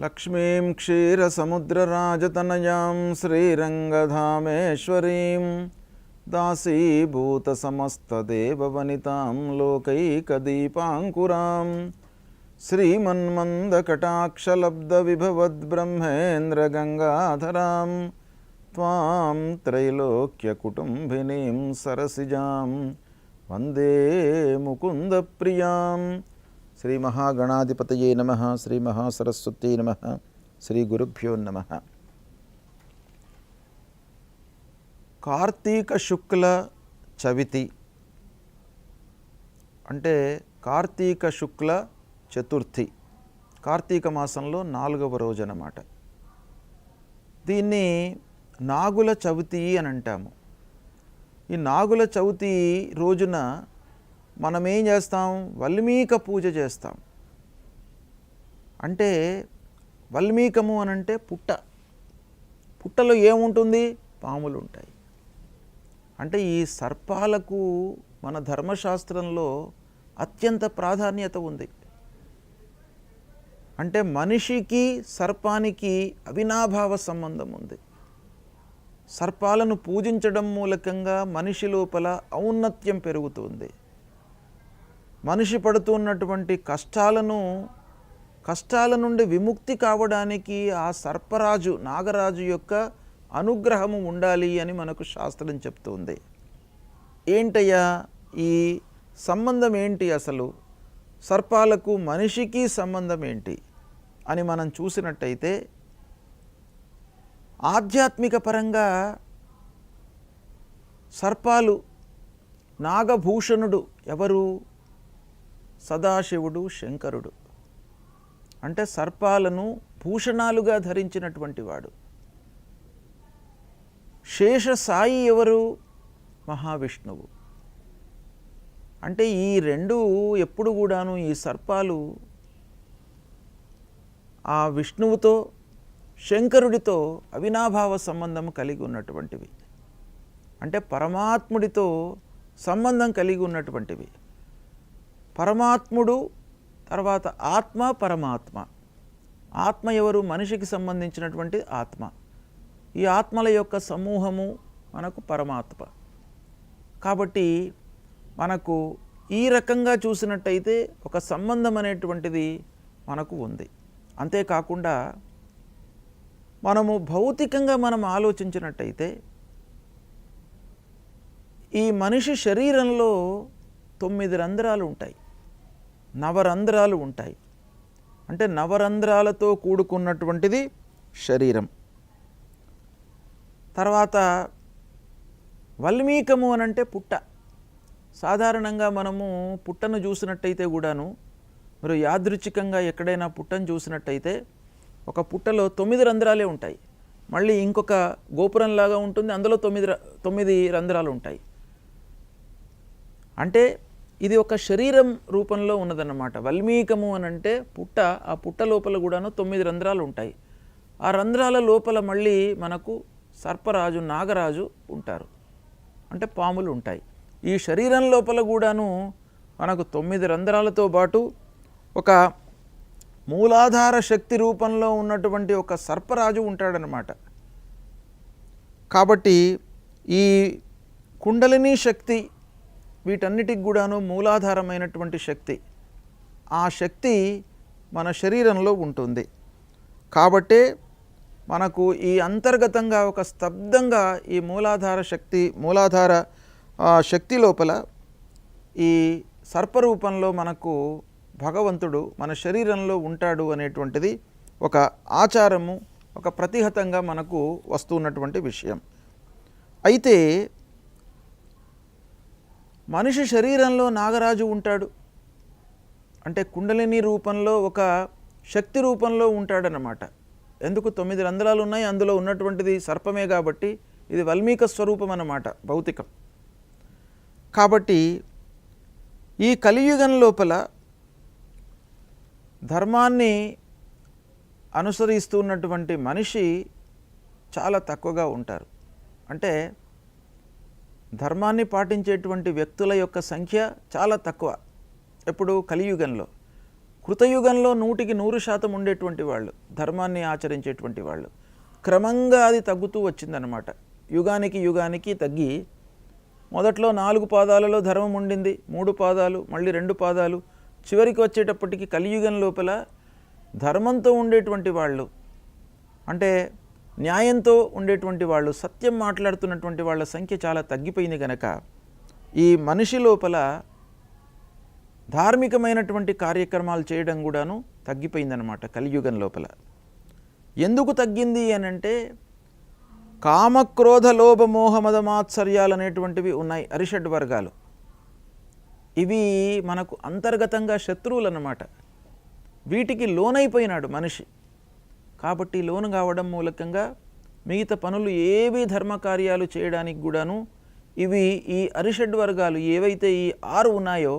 లక్ష్మీం క్షీరసముద్రరాజతనయాం శ్రీరంగధామేశ్వరీం దాసీభూతసమస్తదేవవనితాం లోకైకదీపాంకురాం శ్రీమన్మందకటాక్షలబ్ధవిభవద్బ్రహ్మేంద్రగంగాధరాం త్వాం త్రైలోక్యకుటుంబినీం సరసిజాం వందే ముకుందప్రియాం. శ్రీ మహాగణాధిపతయే నమః. శ్రీ మహాసరస్వతీ నమః. శ్రీ గురుభ్యో నమః. కార్తీక శుక్ల చవితి అంటే కార్తీక శుక్ల చతుర్థి, కార్తీక మాసంలో 4వ రోజు అన్నమాట. దీన్ని నాగుల చవితి అని అంటాము. ఈ నాగుల చవితి రోజున మనం ఏం చేస్తాం? వల్మీక పూజ చేస్తాం. అంటే వల్మీకము అని అంటే పుట్టలో ఏముంటుంది? పాములు ఉంటాయి. అంటే ఈ సర్పాలకు మన ధర్మశాస్త్రంలో అత్యంత ప్రాధాన్యత ఉంది. అంటే మనిషికి సర్పానికి అవినాభావ సంబంధం ఉంది. సర్పాలను పూజించడం మూలకంగా మనిషి లోపల ఔన్నత్యం పెరుగుతుంది. మనిషి పడుతున్నటువంటి కష్టాల నుండి విముక్తి కావడానికి ఆ సర్పరాజు నాగరాజు యొక్క అనుగ్రహము ఉండాలి అని మనకు శాస్త్రం చెప్తుంది. ఏంటయ్యా ఈ సంబంధం ఏంటి? అసలు సర్పాలకు మనిషికి సంబంధం ఏంటి అని మనం చూసినట్టయితే, ఆధ్యాత్మిక పరంగా సర్పాలు నాగభూషణుడు ఎవరు? సదాశివుడు, శంకరుడు. అంటే సర్పాలను భూషణాలుగా ధరించినటువంటి వాడు. శేషసాయి ఎవరు? మహావిష్ణువు. అంటే ఈ రెండు ఎప్పుడు కూడాను ఈ సర్పాలు ఆ విష్ణువుతో శంకరుడితో అవినాభావ సంబంధం కలిగి ఉన్నటువంటివి. అంటే పరమాత్ముడితో సంబంధం కలిగి ఉన్నటువంటివి. పరమాత్ముడు తర్వాత ఆత్మ, పరమాత్మ. ఆత్మ ఎవరు? మనిషికి సంబంధించినటువంటి ఆత్మ. ఈ ఆత్మల యొక్క సమూహము మనకు పరమాత్మ. కాబట్టి మనకు ఈ రకంగా చూసినట్టయితే ఒక సంబంధం అనేటువంటిది మనకు ఉంది. అంతేకాకుండా మనము భౌతికంగా మనం ఆలోచించినట్టయితే ఈ మనిషి శరీరంలో 9 రంధ్రాలు ఉంటాయి, నవరంధ్రాలు ఉంటాయి. అంటే నవరంధ్రాలతో కూడుకున్నటువంటిది శరీరం. తర్వాత వల్మీకము అనంటే పుట్ట. సాధారణంగా మనము పుట్టను చూసినట్టయితే కూడాను, మీరు యాదృచ్ఛికంగా ఎక్కడైనా పుట్టను చూసినట్టయితే ఒక పుట్టలో 9 రంధ్రాలే ఉంటాయి. మళ్ళీ ఇంకొక గోపురంలాగా ఉంటుంది, అందులో 9 రంధ్రాలు ఉంటాయి. అంటే ఇది ఒక శరీరం రూపంలో ఉన్నదన్నమాట. వల్మీకము అని అంటే పుట్ట. ఆ పుట్ట లోపల కూడాను 9 రంధ్రాలు ఉంటాయి. ఆ రంధ్రాల లోపల మళ్ళీ మనకు సర్పరాజు, నాగరాజు ఉంటారు. అంటే పాములు ఉంటాయి. ఈ శరీరం లోపల కూడాను మనకు 9 రంధ్రాలతో పాటు ఒక మూలాధార శక్తి రూపంలో ఉన్నటువంటి ఒక సర్పరాజు ఉంటాడనమాట. కాబట్టి ఈ కుండలిని శక్తి వీటన్నిటికి కూడాను మూలాధారమైనటువంటి శక్తి. ఆ శక్తి మన శరీరంలో ఉంటుంది. కాబట్టే మనకు ఈ అంతర్గతంగా ఒక స్తబ్దంగా ఈ మూలాధార శక్తి లోపల ఈ సర్పరూపంలో మనకు భగవంతుడు మన శరీరంలో ఉంటాడు అనేటువంటిది ఒక ఆచారము, ఒక ప్రతిహతంగా మనకు వస్తున్నటువంటి విషయం. అయితే మనిషి శరీరంలో నాగరాజు ఉంటాడు అంటే కుండలిని రూపంలో, ఒక శక్తి రూపంలో ఉంటాడనమాట. ఎందుకు? 9 రంధ్రాలు ఉన్నాయి, అందులో ఉన్నటువంటిది సర్పమే కాబట్టి ఇది వల్మీక స్వరూపం అన్నమాట, భౌతికం. కాబట్టి ఈ కలియుగం లోపల ధర్మాన్ని అనుసరిస్తున్నటువంటి మనిషి చాలా తక్కువగా ఉంటారు. అంటే ధర్మాన్ని పాటించేటువంటి వ్యక్తుల యొక్క సంఖ్య చాలా తక్కువ. ఎప్పుడు? కలియుగంలో. కృతయుగంలో 100% ఉండేటువంటి వాళ్ళు, ధర్మాన్ని ఆచరించేటువంటి వాళ్ళు. క్రమంగా అది తగ్గుతూ వచ్చిందనమాట. యుగానికి యుగానికి తగ్గి మొదట్లో 4 పాదాలలో ధర్మం ఉండింది, 3 పాదాలు, మళ్ళీ 2 పాదాలు, చివరికి వచ్చేటప్పటికి కలియుగం లోపల ధర్మంతో ఉండేటువంటి వాళ్ళు, అంటే న్యాయంతో ఉండేటువంటి వాళ్ళు, సత్యం మాట్లాడుతున్నటువంటి వాళ్ళ సంఖ్య చాలా తగ్గిపోయింది కనుక ఈ మనిషి లోపల ధార్మికమైనటువంటి కార్యక్రమాలు చేయడం కూడాను తగ్గిపోయిందనమాట కలియుగం లోపల. ఎందుకు తగ్గింది అని అంటే కామక్రోధ లోభ మోహ మద మాత్సర్యాలు అనేటువంటివి ఉన్నాయి, అరిషడ్ వర్గాలు. ఇవి మనకు అంతర్గతంగా శత్రువులు అన్నమాట. వీటికి లోనైపోయినాడు మనిషి. కాబట్టి లోను కావడం మూలకంగా మిగతా పనులు ఏవి ధర్మకార్యాలు చేయడానికి కూడాను ఇవి ఈ అరిషడ్ వర్గాలు ఏవైతే ఈ 6 ఉన్నాయో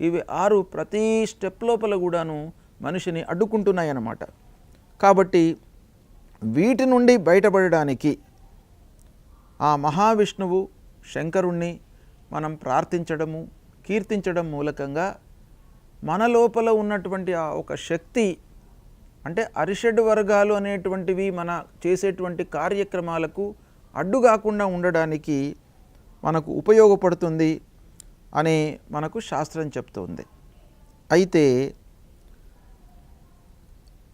ఇవి 6 ప్రతి స్టెప్ లోపల కూడాను మనిషిని అడ్డుకుంటున్నాయి అన్నమాట. కాబట్టి వీటి నుండి బయటపడడానికి ఆ మహావిష్ణువు శంకరుణ్ణి మనం ప్రార్థించడము, కీర్తించడం మూలకంగా మన లోపల ఉన్నటువంటి ఆ ఒక శక్తి, అంటే అరిషడ్ వర్గాలు అనేటువంటివి మన చేసేటువంటి కార్యక్రమాలకు అడ్డుగాకుండా ఉండడానికి మనకు ఉపయోగపడుతుంది అని మనకు శాస్త్రం చెప్తుంది. అయితే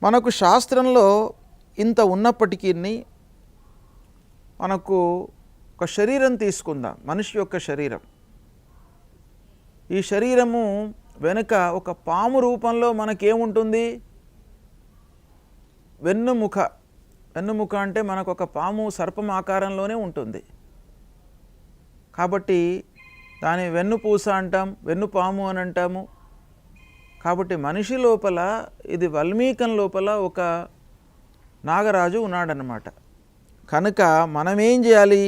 మనకు శాస్త్రంలో ఇంత ఉన్నప్పటికీ మనకు ఒక శరీరం తీసుకుందాం, మనిషి యొక్క శరీరం. ఈ శరీరము వెనుక ఒక పాము రూపంలో మనకేముంటుంది? వెన్నుముక. వెన్నుముక అంటే మనకు ఒక పాము సర్పం ఆకారంలోనే ఉంటుంది. కాబట్టి దాని వెన్నుపూస అంటాం, వెన్నుపాము అని అంటాము. కాబట్టి మనిషి లోపల ఇది వల్మీకం లోపల ఒక నాగరాజు ఉన్నాడనమాట. కనుక మనమేం చేయాలి?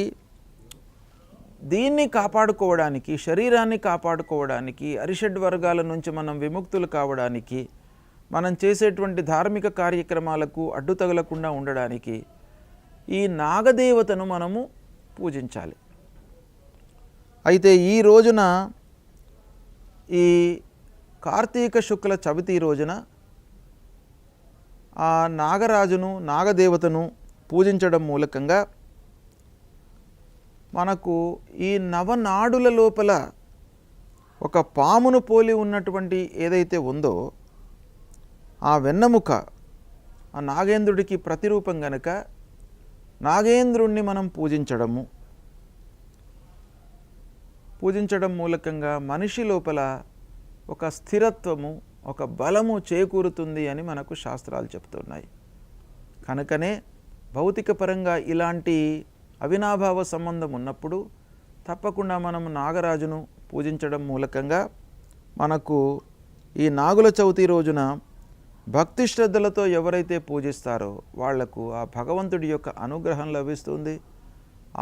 దీన్ని కాపాడుకోవడానికి, శరీరాన్ని కాపాడుకోవడానికి, అరిషడ్ వర్గాల నుంచి మనం విముక్తులు కావడానికి, మనం చేసేటువంటి ధార్మిక కార్యక్రమాలకు అడ్డు తగలకుండా ఉండడానికి ఈ నాగదేవతను మనము పూజించాలి. అయితే ఈ రోజున ఈ కార్తీక శుక్ల చవితి రోజున ఆ నాగరాజును, నాగదేవతను పూజించడం మూలకంగా మనకు ఈ నవనాడుల లోపల ఒక పామును పోలి ఉన్నటువంటి ఏదైతే ఉందో ఆ వెన్నెముక, ఆ నాగేంద్రుడికి ప్రతిరూపం గనుక నాగేంద్రుణ్ణి మనం పూజించడం మూలకంగా మనిషి లోపల ఒక స్థిరత్వము, ఒక బలము చేకూరుతుంది అని మనకు శాస్త్రాలు చెప్తున్నాయి. కనుకనే భౌతిక పరంగా ఇలాంటి అవినాభావ సంబంధం ఉన్నప్పుడు తప్పకుండా మనం నాగరాజును పూజించడం మూలకంగా మనకు ఈ నాగుల చవితి రోజున భక్తి శ్రద్ధలతో ఎవరైతే పూజిస్తారో వాళ్లకు ఆ భగవంతుడి యొక్క అనుగ్రహం లభిస్తుంది,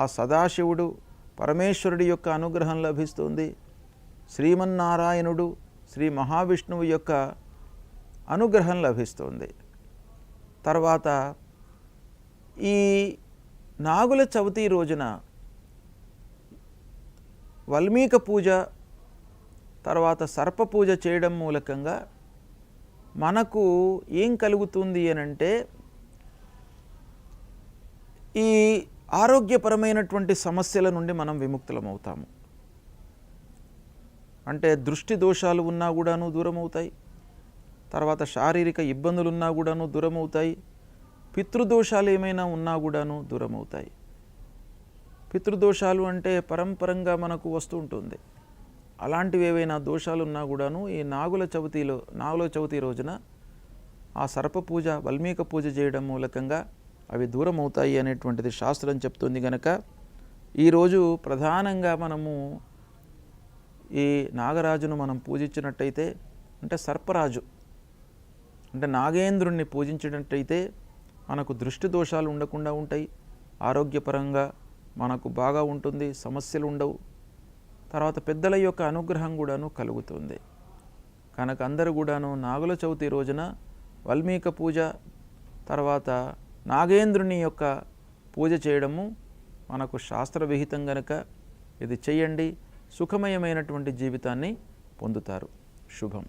ఆ సదాశివుడు పరమేశ్వరుడి యొక్క అనుగ్రహం లభిస్తుంది, శ్రీమన్నారాయణుడు శ్రీ మహావిష్ణువు యొక్క అనుగ్రహం లభిస్తుంది. తర్వాత ఈ నాగుల చవితి రోజున వల్మీక పూజ, తర్వాత సర్ప పూజ చేయడం మూలకంగా మనకు ఏం కలుగుతుంది అనంటే ఈ ఆరోగ్యపరమైనటువంటి సమస్యల నుండి మనం విముక్తులమవుతాము. అంటే దృష్టి దోషాలు ఉన్నా కూడాను దూరం అవుతాయి, తర్వాత శారీరక ఇబ్బందులు ఉన్నా కూడాను దూరం అవుతాయి, పితృదోషాలు ఏమైనా ఉన్నా కూడాను దూరం అవుతాయి. పితృదోషాలు అంటే పరంపరంగా మనకు వస్తూ ఉంటుంది. అలాంటివి ఏవైనా దోషాలు ఉన్నా కూడాను ఈ నాగుల చవితి రోజున ఆ సర్ప పూజ, వల్మీక పూజ చేయడం మూలకంగా అవి దూరం అవుతాయి అనేటువంటిది శాస్త్రం చెప్తుంది. కనుక ఈరోజు ప్రధానంగా మనము ఈ నాగరాజును మనం పూజించినట్టయితే, అంటే సర్పరాజు అంటే నాగేంద్రుణ్ణి పూజించినట్టయితే మనకు దృష్టి దోషాలు ఉండకుండా ఉంటాయి, ఆరోగ్యపరంగా మనకు బాగా ఉంటుంది, సమస్యలు ఉండవు, తర్వాత పెద్దల యొక్క అనుగ్రహం కూడాను కలుగుతుంది. కనుక అందరూ కూడాను నాగుల చవితి రోజున వల్మీక పూజ, తర్వాత నాగేంద్రుని యొక్క పూజ చేయడము మనకు శాస్త్రవిహితం గనుక ఇది చేయండి, సుఖమయమైనటువంటి జీవితాన్ని పొందుతారు. శుభం.